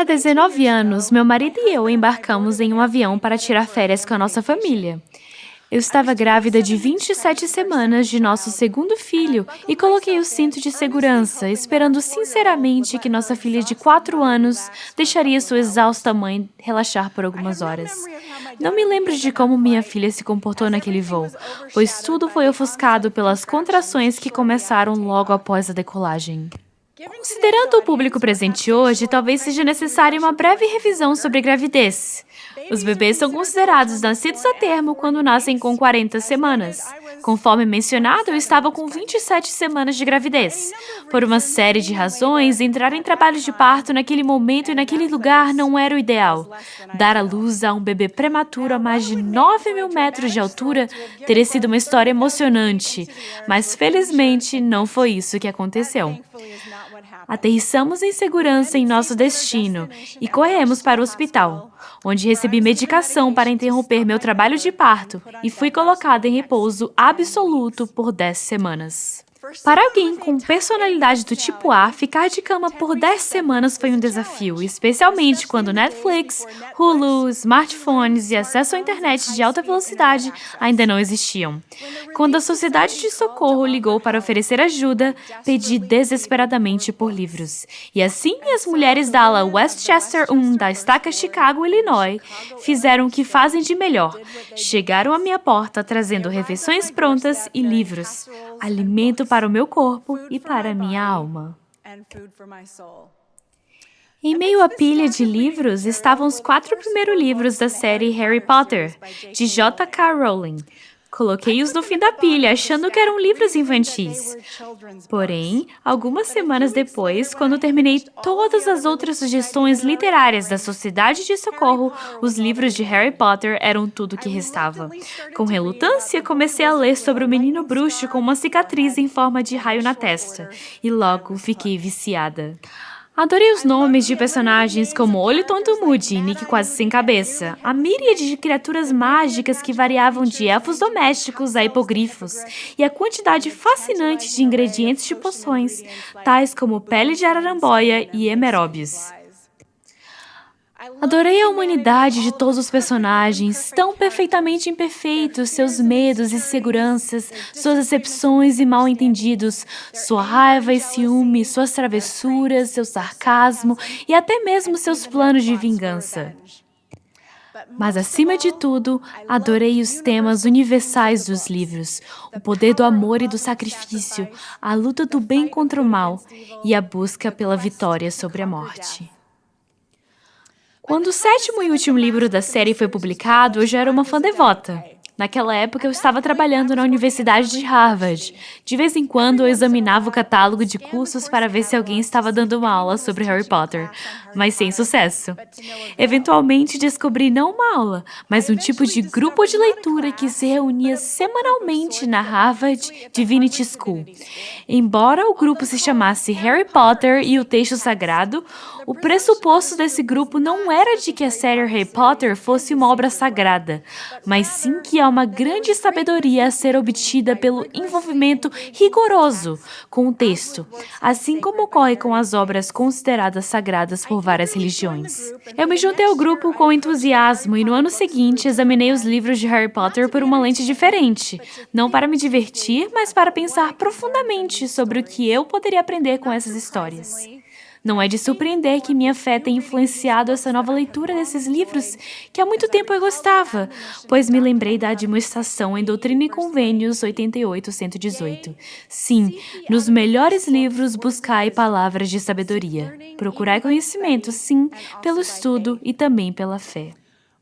19 anos, meu marido e eu embarcamos em um avião para tirar férias com a nossa família. Eu estava grávida de 27 semanas de nosso segundo filho e coloquei o cinto de segurança, esperando sinceramente que nossa filha de 4 anos deixaria sua exausta mãe relaxar por algumas horas. Não me lembro de como minha filha se comportou naquele voo, pois tudo foi ofuscado pelas contrações que começaram logo após a decolagem. Considerando o público presente hoje, talvez seja necessária uma breve revisão sobre gravidez. Os bebês são considerados nascidos a termo quando nascem com 40 semanas. Conforme mencionado, eu estava com 27 semanas de gravidez. Por uma série de razões, entrar em trabalho de parto naquele momento e naquele lugar não era o ideal. Dar à luz a um bebê prematuro a mais de 9.000 metros de altura teria sido uma história emocionante, mas felizmente não foi isso que aconteceu. Aterrissamos em segurança em nosso destino e corremos para o hospital, onde recebi medicação para interromper meu trabalho de parto e fui colocada em repouso absoluto por 10 semanas. Para alguém com personalidade do tipo A, ficar de cama por 10 semanas foi um desafio, especialmente quando Netflix, Hulu, smartphones e acesso à internet de alta velocidade ainda não existiam. Quando a Sociedade de Socorro ligou para oferecer ajuda, pedi desesperadamente por livros. E assim, as mulheres da ala Westchester 1 da estaca Chicago, Illinois, fizeram o que fazem de melhor. Chegaram à minha porta trazendo refeições prontas e livros, alimento para o meu corpo e para a minha alma. Em meio à pilha de livros estavam os 4 primeiros livros da série Harry Potter, de J.K. Rowling. Coloquei-os no fim da pilha, achando que eram livros infantis. Porém, algumas semanas depois, quando terminei todas as outras sugestões literárias da Sociedade de Socorro, os livros de Harry Potter eram tudo o que restava. Com relutância, comecei a ler sobre o menino bruxo com uma cicatriz em forma de raio na testa, e logo fiquei viciada. Adorei os nomes de personagens como Olho Tonto Moody, Nick Quase Sem Cabeça, a míriade de criaturas mágicas que variavam de elfos domésticos a hipogrifos, e a quantidade fascinante de ingredientes de poções, tais como pele de araramboia e emeróbios. Adorei a humanidade de todos os personagens, tão perfeitamente imperfeitos, seus medos e seguranças, suas decepções e mal-entendidos, sua raiva e ciúme, suas travessuras, seu sarcasmo e até mesmo seus planos de vingança. Mas, acima de tudo, adorei os temas universais dos livros, o poder do amor e do sacrifício, a luta do bem contra o mal e a busca pela vitória sobre a morte. Quando o 7º e último livro da série foi publicado, eu já era uma fã devota. Naquela época, eu estava trabalhando na Universidade de Harvard. De vez em quando, eu examinava o catálogo de cursos para ver se alguém estava dando uma aula sobre Harry Potter, mas sem sucesso. Eventualmente, descobri não uma aula, mas um tipo de grupo de leitura que se reunia semanalmente na Harvard Divinity School. Embora o grupo se chamasse Harry Potter e o Texto Sagrado, o pressuposto desse grupo não era de que a série Harry Potter fosse uma obra sagrada, mas sim que há uma grande sabedoria a ser obtida pelo envolvimento rigoroso com o texto, assim como ocorre com as obras consideradas sagradas por várias religiões. Eu me juntei ao grupo com entusiasmo e no ano seguinte examinei os livros de Harry Potter por uma lente diferente, não para me divertir, mas para pensar profundamente sobre o que eu poderia aprender com essas histórias. Não é de surpreender que minha fé tenha influenciado essa nova leitura desses livros que há muito tempo eu gostava, pois me lembrei da admoestação em Doutrina e Convênios 88-118. Sim, nos melhores livros buscai palavras de sabedoria. Procurai conhecimento, sim, pelo estudo e também pela fé.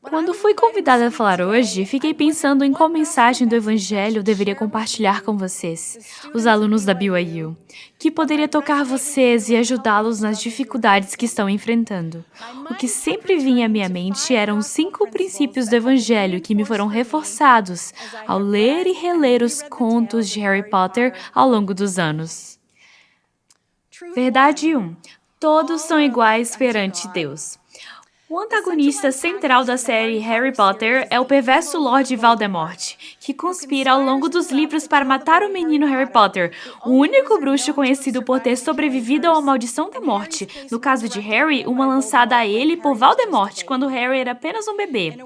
Quando fui convidada a falar hoje, fiquei pensando em qual mensagem do Evangelho eu deveria compartilhar com vocês, os alunos da BYU, que poderia tocar vocês e ajudá-los nas dificuldades que estão enfrentando. O que sempre vinha à minha mente eram 5 princípios do Evangelho que me foram reforçados ao ler e reler os contos de Harry Potter ao longo dos anos. Verdade 1. Todos são iguais perante Deus. O antagonista central da série Harry Potter é o perverso Lord Voldemort, que conspira ao longo dos livros para matar o menino Harry Potter, o único bruxo conhecido por ter sobrevivido à maldição da morte. No caso de Harry, uma lançada a ele por Voldemort, quando Harry era apenas um bebê.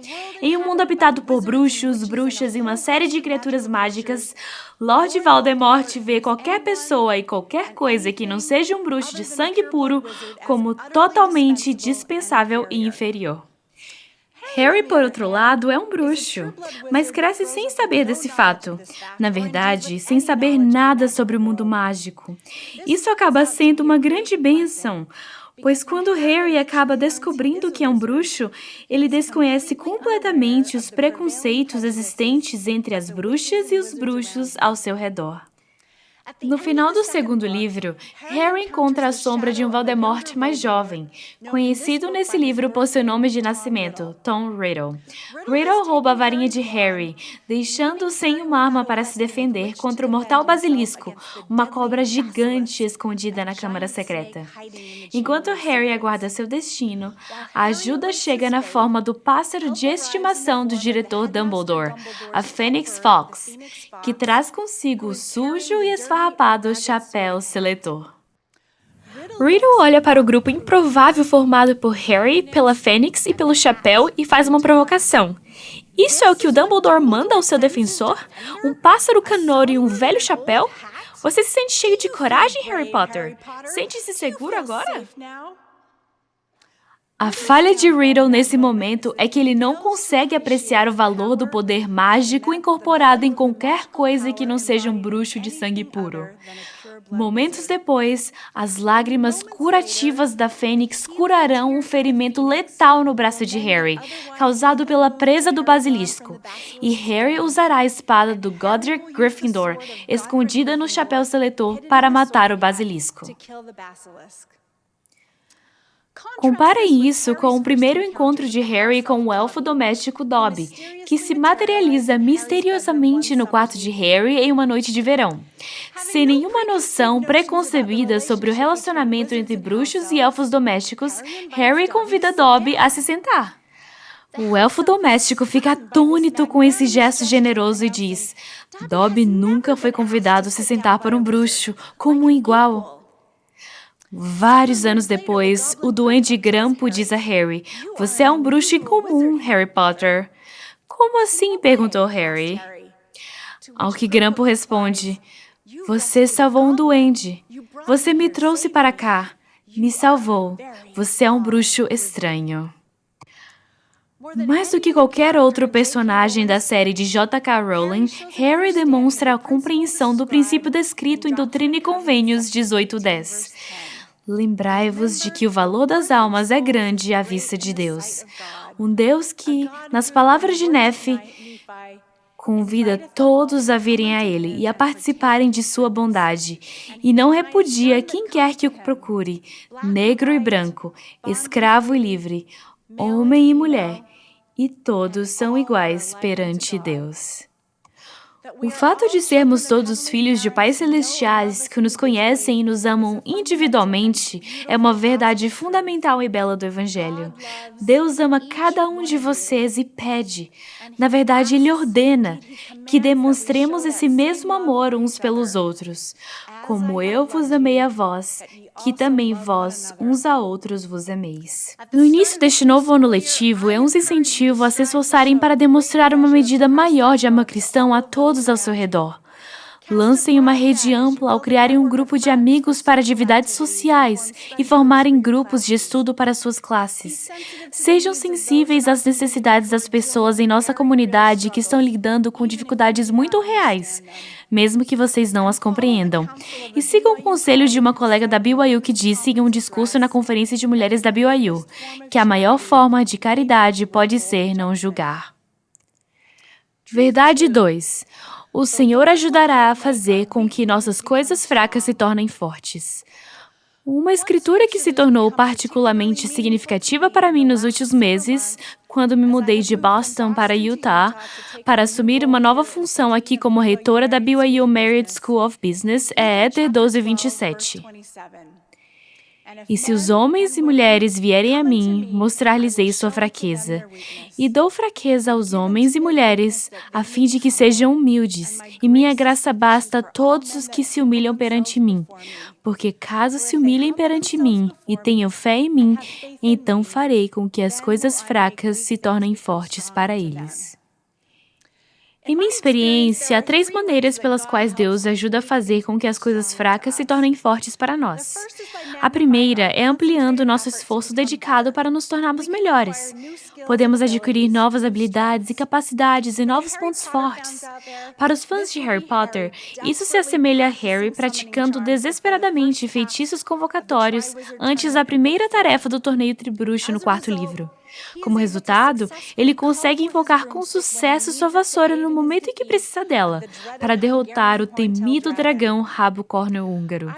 Em um mundo habitado por bruxos, bruxas e uma série de criaturas mágicas, Lord Voldemort vê qualquer pessoa e qualquer coisa que não seja um bruxo de sangue puro como totalmente dispensável e inferior. Harry, por outro lado, é um bruxo, mas cresce sem saber desse fato. Na verdade, sem saber nada sobre o mundo mágico. Isso acaba sendo uma grande bênção, pois quando Harry acaba descobrindo que é um bruxo, ele desconhece completamente os preconceitos existentes entre as bruxas e os bruxos ao seu redor. No final do segundo livro, Harry encontra a sombra de um Voldemort mais jovem, conhecido nesse livro por seu nome de nascimento, Tom Riddle. Riddle rouba a varinha de Harry, deixando-o sem uma arma para se defender contra o mortal basilisco, uma cobra gigante escondida na Câmara Secreta. Enquanto Harry aguarda seu destino, a ajuda chega na forma do pássaro de estimação do diretor Dumbledore, a Fênix Fox, que traz consigo o sujo e esfarrapado chapéu seletor. Riddle olha para o grupo improvável formado por Harry, pela Fênix e pelo chapéu e faz uma provocação. Isso é o que o Dumbledore manda ao seu defensor? Um pássaro canouro e um velho chapéu? Você se sente cheio de coragem, Harry Potter? Sente-se seguro agora? A falha de Riddle nesse momento é que ele não consegue apreciar o valor do poder mágico incorporado em qualquer coisa que não seja um bruxo de sangue puro. Momentos depois, as lágrimas curativas da Fênix curarão um ferimento letal no braço de Harry, causado pela presa do basilisco, e Harry usará a espada do Godric Gryffindor, escondida no chapéu seletor, para matar o basilisco. Comparem isso com o primeiro encontro de Harry com o elfo doméstico Dobby, que se materializa misteriosamente no quarto de Harry em uma noite de verão. Sem nenhuma noção preconcebida sobre o relacionamento entre bruxos e elfos domésticos, Harry convida Dobby a se sentar. O elfo doméstico fica atônito com esse gesto generoso e diz: Dobby nunca foi convidado a se sentar por um bruxo, como um igual. Vários anos depois, o Duende Grampo diz a Harry: Você é um bruxo incomum, Harry Potter. Como assim? Perguntou Harry. Ao que Grampo responde: Você salvou um duende. Você me trouxe para cá. Me salvou. Você é um bruxo estranho. Mais do que qualquer outro personagem da série de J.K. Rowling, Harry demonstra a compreensão do princípio descrito em Doutrina e Convênios 18:10. Lembrai-vos de que o valor das almas é grande à vista de Deus. Um Deus que, nas palavras de Nefe, convida todos a virem a Ele e a participarem de sua bondade, e não repudia quem quer que o procure, negro e branco, escravo e livre, homem e mulher, e todos são iguais perante Deus. O fato de sermos todos filhos de pais celestiais que nos conhecem e nos amam individualmente é uma verdade fundamental e bela do Evangelho. Deus ama cada um de vocês e pede, na verdade, Ele ordena que demonstremos esse mesmo amor uns pelos outros. Como eu vos amei a vós, que também vós uns a outros vos ameis. No início deste novo ano letivo, eu os incentivo a se esforçarem para demonstrar uma medida maior de amor cristão a todos ao seu redor. Lancem uma rede ampla ao criarem um grupo de amigos para atividades sociais e formarem grupos de estudo para suas classes. Sejam sensíveis às necessidades das pessoas em nossa comunidade que estão lidando com dificuldades muito reais, mesmo que vocês não as compreendam. E sigam o conselho de uma colega da BYU que disse em um discurso na Conferência de Mulheres da BYU, que a maior forma de caridade pode ser não julgar. Verdade 2. O Senhor ajudará a fazer com que nossas coisas fracas se tornem fortes. Uma escritura que se tornou particularmente significativa para mim nos últimos meses, quando me mudei de Boston para Utah, para assumir uma nova função aqui como reitora da BYU Merit School of Business, é Éter 12:27. E se os homens e mulheres vierem a mim, mostrar-lhes-ei sua fraqueza. E dou fraqueza aos homens e mulheres, a fim de que sejam humildes, e minha graça basta a todos os que se humilham perante mim. Porque caso se humilhem perante mim e tenham fé em mim, então farei com que as coisas fracas se tornem fortes para eles. Em minha experiência, há 3 maneiras pelas quais Deus ajuda a fazer com que as coisas fracas se tornem fortes para nós. A primeira é ampliando nosso esforço dedicado para nos tornarmos melhores. Podemos adquirir novas habilidades e capacidades e novos pontos fortes. Para os fãs de Harry Potter, isso se assemelha a Harry praticando desesperadamente feitiços convocatórios antes da primeira tarefa do torneio Tribruxo no 4º livro. Como resultado, ele consegue invocar com sucesso sua vassoura no momento em que precisa dela, para derrotar o temido dragão Rabo Córneo Húngaro.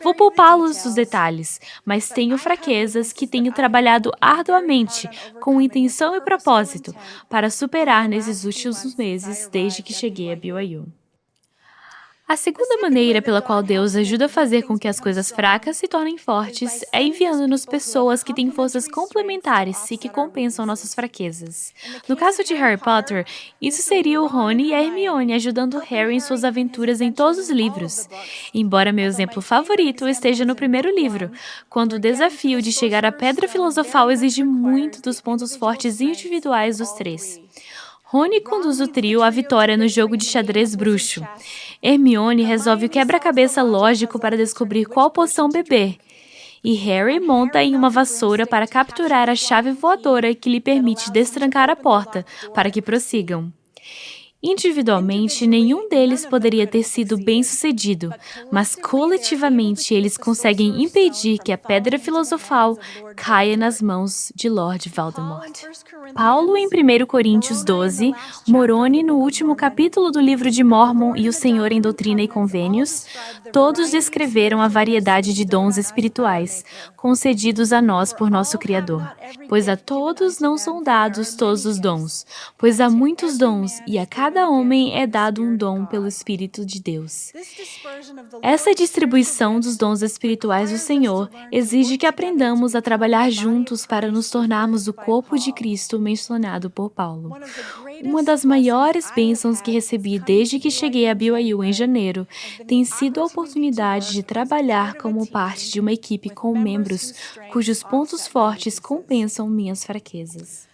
Vou poupá-los dos detalhes, mas tenho fraquezas que tenho trabalhado arduamente, com intenção e propósito, para superar nesses últimos meses desde que cheguei a BYU. A segunda maneira pela qual Deus ajuda a fazer com que as coisas fracas se tornem fortes é enviando-nos pessoas que têm forças complementares e que compensam nossas fraquezas. No caso de Harry Potter, isso seria o Rony e a Hermione ajudando Harry em suas aventuras em todos os livros. Embora meu exemplo favorito esteja no 1º livro, quando o desafio de chegar à Pedra Filosofal exige muito dos pontos fortes individuais dos 3. Rony conduz o trio à vitória no jogo de xadrez bruxo. Hermione resolve o quebra-cabeça lógico para descobrir qual poção beber. E Harry monta em uma vassoura para capturar a chave voadora que lhe permite destrancar a porta, para que prossigam. Individualmente, nenhum deles poderia ter sido bem-sucedido, mas coletivamente eles conseguem impedir que a Pedra Filosofal caia nas mãos de Lord Voldemort. Paulo em 1 Coríntios 12, Moroni no último capítulo do livro de Mórmon e o Senhor em Doutrina e Convênios, todos descreveram a variedade de dons espirituais, concedidos a nós por nosso Criador. Pois a todos não são dados todos os dons, pois há muitos dons e a cada homem é dado um dom pelo Espírito de Deus. Essa distribuição dos dons espirituais do Senhor exige que aprendamos a trabalhar juntos para nos tornarmos o corpo de Cristo mencionado por Paulo. Uma das maiores bênçãos que recebi desde que cheguei a BYU em janeiro tem sido a oportunidade de trabalhar como parte de uma equipe com membros cujos pontos fortes compensam minhas fraquezas.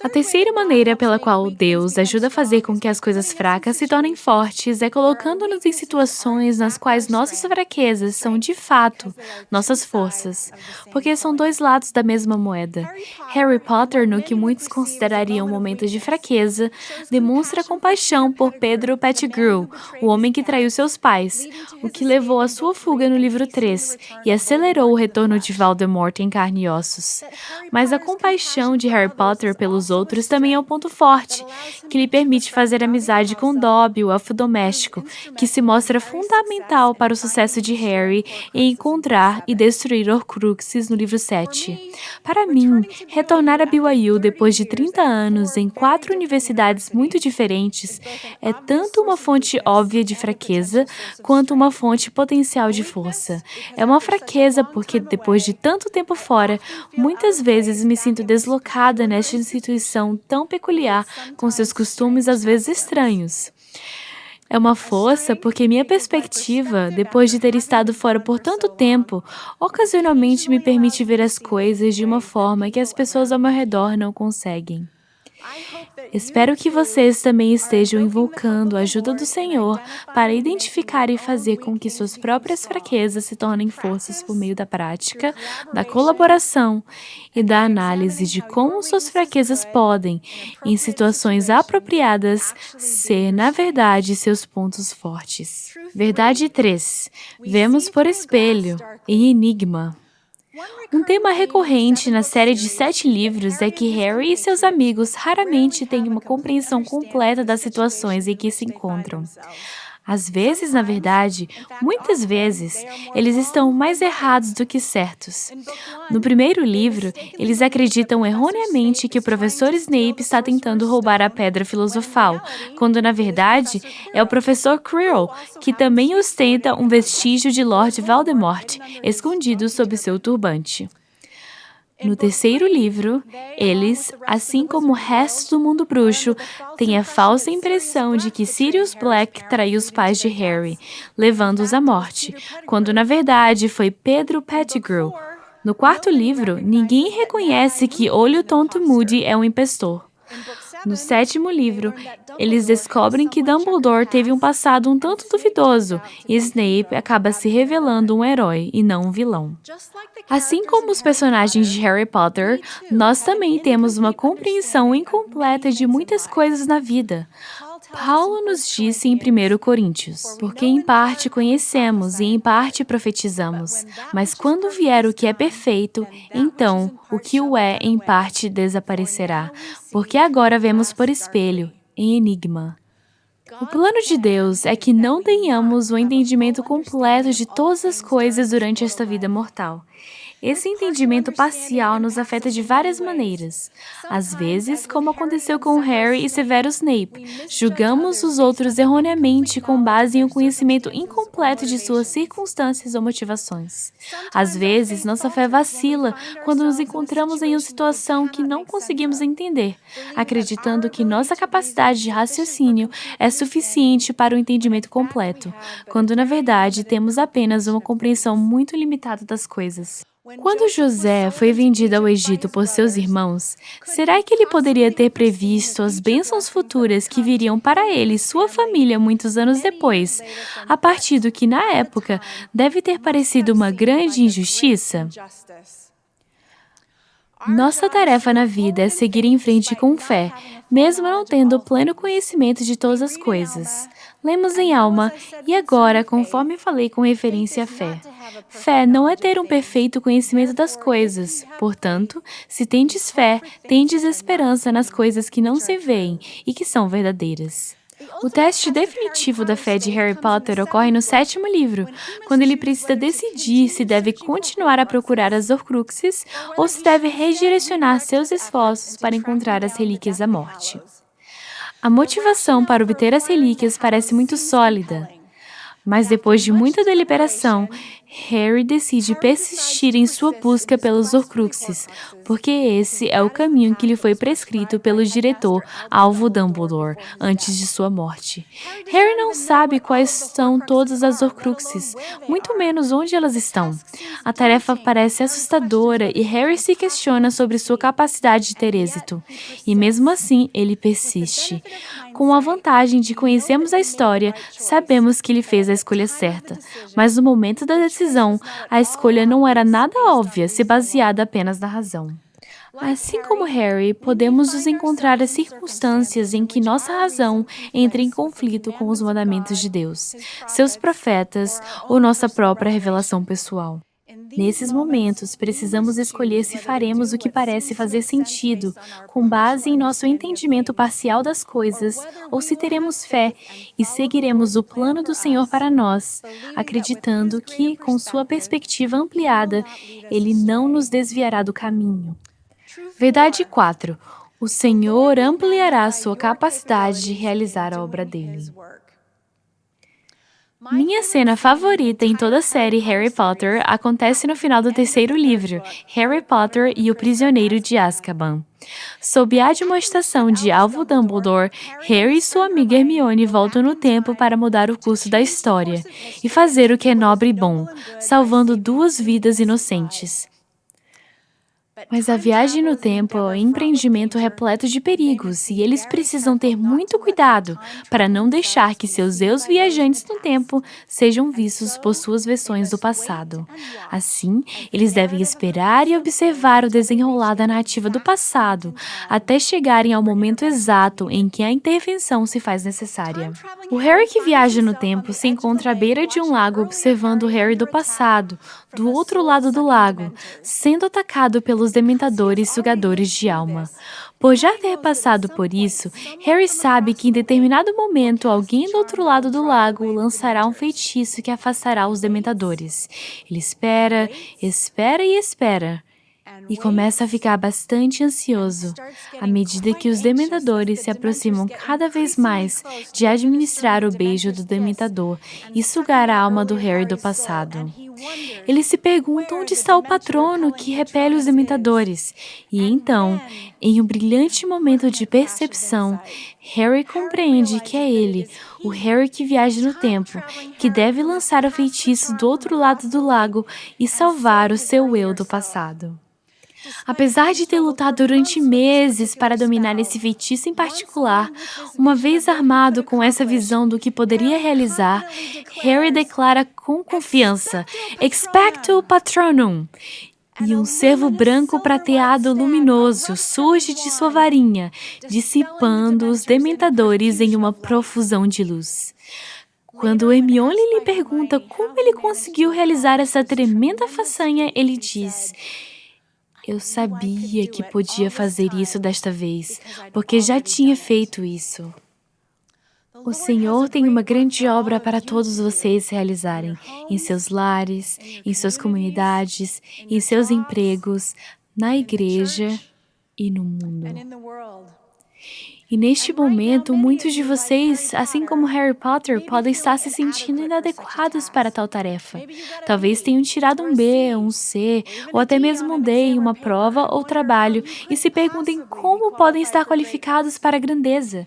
A terceira maneira pela qual Deus ajuda a fazer com que as coisas fracas se tornem fortes é colocando-nos em situações nas quais nossas fraquezas são, de fato, nossas forças, porque são 2 lados da mesma moeda. Harry Potter, no que muitos considerariam momentos de fraqueza, demonstra compaixão por Pedro Pettigrew, o homem que traiu seus pais, o que levou à sua fuga no livro 3 e acelerou o retorno de Voldemort em carne e ossos. Mas a compaixão de Harry Potter pelos outros também é um ponto forte, que lhe permite fazer amizade com Dobby, o elfo doméstico, que se mostra fundamental para o sucesso de Harry em encontrar e destruir Horcruxes no livro 7. Para mim, retornar a BYU depois de 30 anos em 4 universidades muito diferentes é tanto uma fonte óbvia de fraqueza quanto uma fonte potencial de força. É uma fraqueza porque, depois de tanto tempo fora, muitas vezes me sinto deslocada nesta instituição tão peculiar, com seus costumes às vezes estranhos. É uma força porque minha perspectiva, depois de ter estado fora por tanto tempo, ocasionalmente me permite ver as coisas de uma forma que as pessoas ao meu redor não conseguem. Espero que vocês também estejam invocando a ajuda do Senhor para identificar e fazer com que suas próprias fraquezas se tornem forças por meio da prática, da colaboração e da análise de como suas fraquezas podem, em situações apropriadas, ser, na verdade, seus pontos fortes. Verdade 3. Vemos por espelho, em Enigma. Um tema recorrente na série de 7 livros é que Harry e seus amigos raramente têm uma compreensão completa das situações em que se encontram. Às vezes, na verdade, muitas vezes, eles estão mais errados do que certos. No primeiro livro, eles acreditam erroneamente que o professor Snape está tentando roubar a pedra filosofal, quando na verdade é o professor Quirrell, que também ostenta um vestígio de Lord Voldemort, escondido sob seu turbante. No terceiro livro, eles, assim como o resto do mundo bruxo, têm a falsa impressão de que Sirius Black traiu os pais de Harry, levando-os à morte, quando na verdade foi Pedro Pettigrew. No quarto livro, ninguém reconhece que Olho Tonto Moody é um impostor. No sétimo livro, eles descobrem que Dumbledore teve um passado um tanto duvidoso e Snape acaba se revelando um herói e não um vilão. Assim como os personagens de Harry Potter, nós também temos uma compreensão incompleta de muitas coisas na vida. Paulo nos disse em 1 Coríntios, porque em parte conhecemos e em parte profetizamos, mas quando vier o que é perfeito, então o que o é em parte desaparecerá, porque agora vemos por espelho, em enigma. O plano de Deus é que não tenhamos o entendimento completo de todas as coisas durante esta vida mortal. Esse entendimento parcial nos afeta de várias maneiras. Às vezes, como aconteceu com Harry e Severus Snape, julgamos os outros erroneamente com base em um conhecimento incompleto de suas circunstâncias ou motivações. Às vezes, nossa fé vacila quando nos encontramos em uma situação que não conseguimos entender, acreditando que nossa capacidade de raciocínio é suficiente para o entendimento completo, quando na verdade temos apenas uma compreensão muito limitada das coisas. Quando José foi vendido ao Egito por seus irmãos, será que ele poderia ter previsto as bênçãos futuras que viriam para ele e sua família muitos anos depois, a partir do que, na época, deve ter parecido uma grande injustiça? Nossa tarefa na vida é seguir em frente com fé, mesmo não tendo pleno conhecimento de todas as coisas. Lemos em alma, e agora, conforme falei com referência à fé. Fé não é ter um perfeito conhecimento das coisas. Portanto, se tendes fé, tendes esperança nas coisas que não se veem e que são verdadeiras. O teste definitivo da fé de Harry Potter ocorre no sétimo livro, quando ele precisa decidir se deve continuar a procurar as Horcruxes ou se deve redirecionar seus esforços para encontrar as relíquias da morte. A motivação para obter as relíquias parece muito sólida, mas depois de muita deliberação, Harry decide persistir em sua busca pelos Horcruxes, porque esse é o caminho que lhe foi prescrito pelo diretor Alvo Dumbledore antes de sua morte. Harry não sabe quais são todas as Horcruxes, muito menos onde elas estão. A tarefa parece assustadora e Harry se questiona sobre sua capacidade de ter êxito. E mesmo assim, ele persiste. Com a vantagem de conhecermos a história, sabemos que ele fez a escolha certa, mas no momento da decisão, a escolha não era nada óbvia se baseada apenas na razão. Assim como Harry, podemos nos encontrar as circunstâncias em que nossa razão entra em conflito com os mandamentos de Deus, seus profetas ou nossa própria revelação pessoal. Nesses momentos, precisamos escolher se faremos o que parece fazer sentido, com base em nosso entendimento parcial das coisas, ou se teremos fé e seguiremos o plano do Senhor para nós, acreditando que, com sua perspectiva ampliada, Ele não nos desviará do caminho. Verdade 4. O Senhor ampliará sua capacidade de realizar a obra dele. Minha cena favorita em toda a série Harry Potter acontece no final do terceiro livro, Harry Potter e o Prisioneiro de Azkaban. Sob a admoestação de Alvo Dumbledore, Harry e sua amiga Hermione voltam no tempo para mudar o curso da história e fazer o que é nobre e bom, salvando 2 vidas inocentes. Mas a viagem no tempo é um empreendimento repleto de perigos e eles precisam ter muito cuidado para não deixar que seus eus viajantes no tempo sejam vistos por suas versões do passado. Assim, eles devem esperar e observar o desenrolar da narrativa do passado até chegarem ao momento exato em que a intervenção se faz necessária. O Harry que viaja no tempo se encontra à beira de um lago observando o Harry do passado, do outro lado do lago, sendo atacado pelos pelos dementadores sugadores de alma. Por já ter passado por isso, Harry sabe que em determinado momento alguém do outro lado do lago lançará um feitiço que afastará os dementadores. Ele espera, espera e espera. E começa a ficar bastante ansioso, à medida que os dementadores se aproximam cada vez mais de administrar o beijo do dementador e sugar a alma do Harry do passado. Ele se pergunta onde está o patrono que repele os dementadores. E então, em um brilhante momento de percepção, Harry compreende que é ele, o Harry que viaja no tempo, que deve lançar o feitiço do outro lado do lago e salvar o seu eu do passado. Apesar de ter lutado durante meses para dominar esse feitiço em particular, uma vez armado com essa visão do que poderia realizar, Harry declara com confiança: Expecto Patronum! E um cervo branco prateado luminoso surge de sua varinha, dissipando os dementadores em uma profusão de luz. Quando Hermione lhe pergunta como ele conseguiu realizar essa tremenda façanha, ele diz: eu sabia que podia fazer isso desta vez, porque já tinha feito isso. O Senhor tem uma grande obra para todos vocês realizarem, em seus lares, em suas comunidades, em seus empregos, na igreja e no mundo. E neste momento, muitos de vocês, assim como Harry Potter, podem estar se sentindo inadequados para tal tarefa. Talvez tenham tirado um B, um C, ou até mesmo um D em uma prova ou trabalho e se perguntem como podem estar qualificados para a grandeza.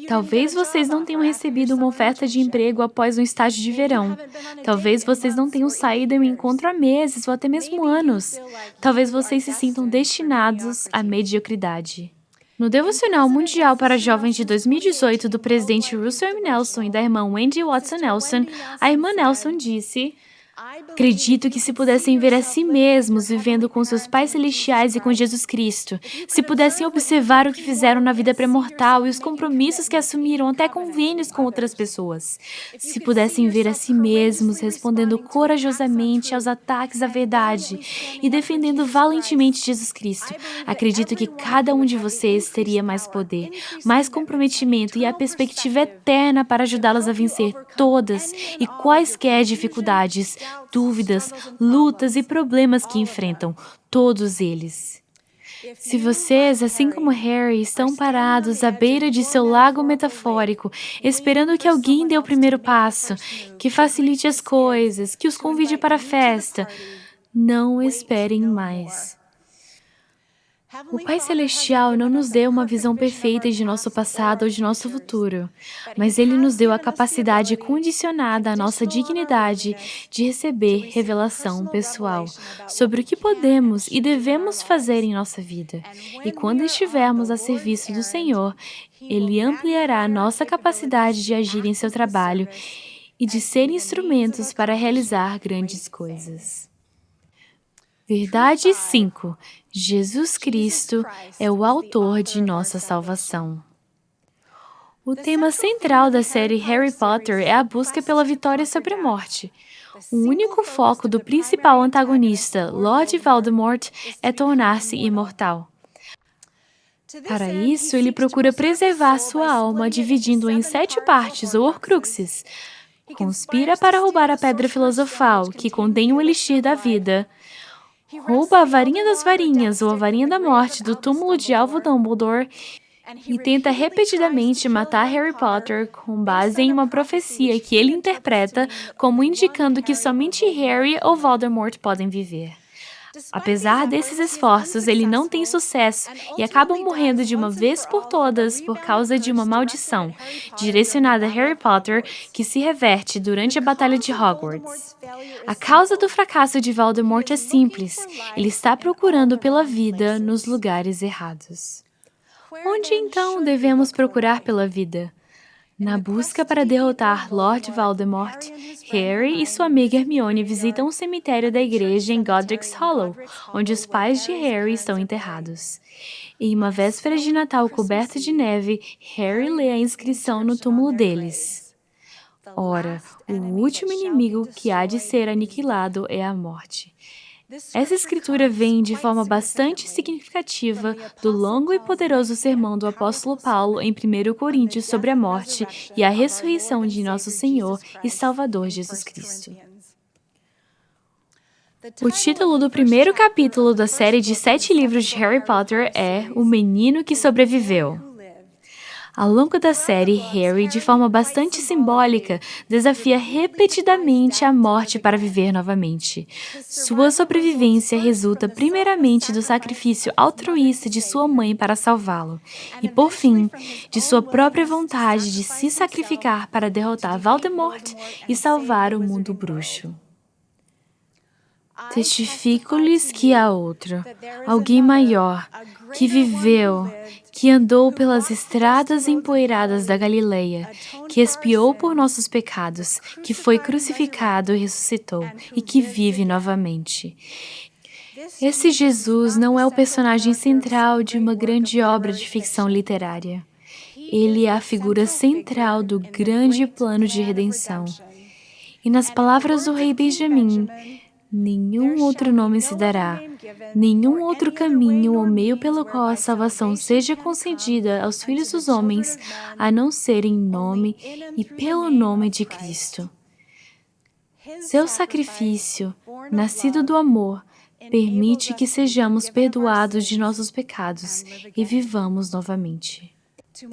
Talvez vocês não tenham recebido uma oferta de emprego após um estágio de verão. Talvez vocês não tenham saído em um encontro há meses ou até mesmo anos. Talvez vocês se sintam destinados à mediocridade. No Devocional Mundial para Jovens de 2018 do presidente Russell M. Nelson e da irmã Wendy Watson Nelson, a irmã Nelson disse: acredito que se pudessem ver a si mesmos vivendo com seus pais celestiais e com Jesus Cristo, se pudessem observar o que fizeram na vida pré-mortal e os compromissos que assumiram até convênios com outras pessoas, se pudessem ver a si mesmos respondendo corajosamente aos ataques à verdade e defendendo valentemente Jesus Cristo, acredito que cada um de vocês teria mais poder, mais comprometimento e a perspectiva eterna para ajudá-los a vencer todas e quaisquer dificuldades, dúvidas, lutas e problemas que enfrentam, todos eles. Se vocês, assim como Harry, estão parados à beira de seu lago metafórico, esperando que alguém dê o primeiro passo, que facilite as coisas, que os convide para a festa, não esperem mais. O Pai Celestial não nos deu uma visão perfeita de nosso passado ou de nosso futuro, mas Ele nos deu a capacidade condicionada à nossa dignidade de receber revelação pessoal sobre o que podemos e devemos fazer em nossa vida. E quando estivermos a serviço do Senhor, Ele ampliará a nossa capacidade de agir em seu trabalho e de ser instrumentos para realizar grandes coisas. Verdade 5. Jesus Cristo é o autor de nossa salvação. O tema central da série Harry Potter é a busca pela vitória sobre a morte. O único foco do principal antagonista, Lord Voldemort, é tornar-se imortal. Para isso, ele procura preservar sua alma dividindo-a em 7 partes ou horcruxes. Conspira para roubar a Pedra Filosofal, que contém o Elixir da Vida. Rouba a Varinha das Varinhas ou a Varinha da Morte do túmulo de Alvo Dumbledore e tenta repetidamente matar Harry Potter com base em uma profecia que ele interpreta como indicando que somente Harry ou Voldemort podem viver. Apesar desses esforços, ele não tem sucesso e acaba morrendo de uma vez por todas por causa de uma maldição direcionada a Harry Potter que se reverte durante a Batalha de Hogwarts. A causa do fracasso de Voldemort é simples: ele está procurando pela vida nos lugares errados. Onde então devemos procurar pela vida? Na busca para derrotar Lord Voldemort, Harry e sua amiga Hermione visitam o cemitério da igreja em Godric's Hollow, onde os pais de Harry estão enterrados. Em uma véspera de Natal coberta de neve, Harry lê a inscrição no túmulo deles. Ora, o último inimigo que há de ser aniquilado é a morte. Essa escritura vem de forma bastante significativa do longo e poderoso sermão do apóstolo Paulo em 1 Coríntios sobre a morte e a ressurreição de nosso Senhor e Salvador Jesus Cristo. O título do primeiro capítulo da série de 7 livros de Harry Potter é O Menino que Sobreviveu. Ao longo da série, Harry, de forma bastante simbólica, desafia repetidamente a morte para viver novamente. Sua sobrevivência resulta primeiramente do sacrifício altruísta de sua mãe para salvá-lo, e, por fim, de sua própria vontade de se sacrificar para derrotar Voldemort e salvar o mundo bruxo. Testifico-lhes que há outro, alguém maior, que viveu, que andou pelas estradas empoeiradas da Galileia, que expiou por nossos pecados, que foi crucificado e ressuscitou, e que vive novamente. Esse Jesus não é o personagem central de uma grande obra de ficção literária. Ele é a figura central do grande plano de redenção. E nas palavras do rei Benjamim, nenhum outro nome se dará, nenhum outro caminho ou meio pelo qual a salvação seja concedida aos filhos dos homens, a não ser em nome e pelo nome de Cristo. Seu sacrifício, nascido do amor, permite que sejamos perdoados de nossos pecados e vivamos novamente.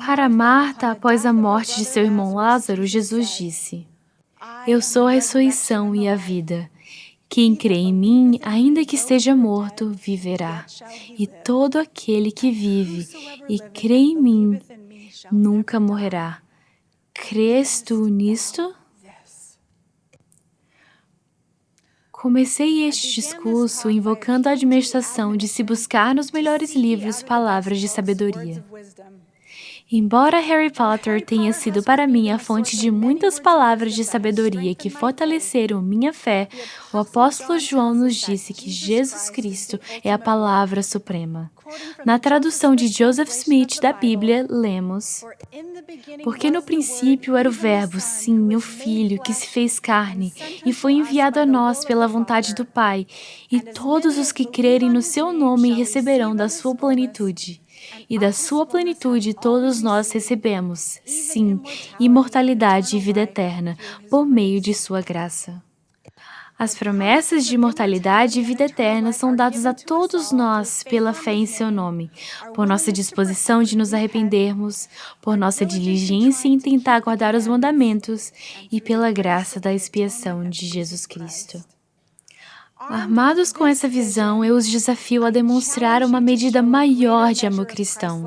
Para Marta, após a morte de seu irmão Lázaro, Jesus disse: Eu sou a ressurreição e a vida. Quem crê em mim, ainda que esteja morto, viverá. E todo aquele que vive e crê em mim, nunca morrerá. Crês tu nisto? Comecei este discurso invocando a admoestação de se buscar nos melhores livros palavras de sabedoria. Embora Harry Potter tenha sido para mim a fonte de muitas palavras de sabedoria que fortaleceram minha fé, o apóstolo João nos disse que Jesus Cristo é a palavra suprema. Na tradução de Joseph Smith da Bíblia, lemos: Porque no princípio era o Verbo, sim, o Filho, que se fez carne, e foi enviado a nós pela vontade do Pai, e todos os que crerem no seu nome receberão da sua plenitude. E da sua plenitude todos nós recebemos, sim, imortalidade e vida eterna, por meio de sua graça. As promessas de imortalidade e vida eterna são dadas a todos nós pela fé em seu nome, por nossa disposição de nos arrependermos, por nossa diligência em tentar guardar os mandamentos e pela graça da expiação de Jesus Cristo. Armados com essa visão, eu os desafio a demonstrar uma medida maior de amor cristão.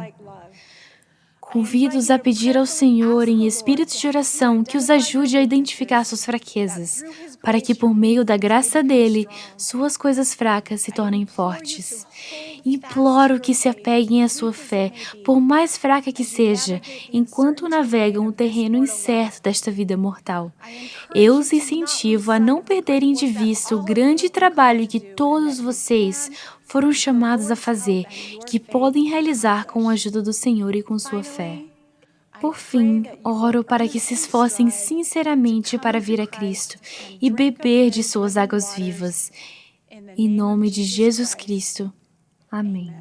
Convido-os a pedir ao Senhor, em espírito de oração, que os ajude a identificar suas fraquezas, para que, por meio da graça dele, suas coisas fracas se tornem fortes. Imploro que se apeguem à sua fé, por mais fraca que seja, enquanto navegam o terreno incerto desta vida mortal. Eu os incentivo a não perderem de vista o grande trabalho que todos vocês foram chamados a fazer, que podem realizar com a ajuda do Senhor e com sua fé. Por fim, oro para que se esforcem sinceramente para vir a Cristo e beber de suas águas vivas. Em nome de Jesus Cristo. Amém.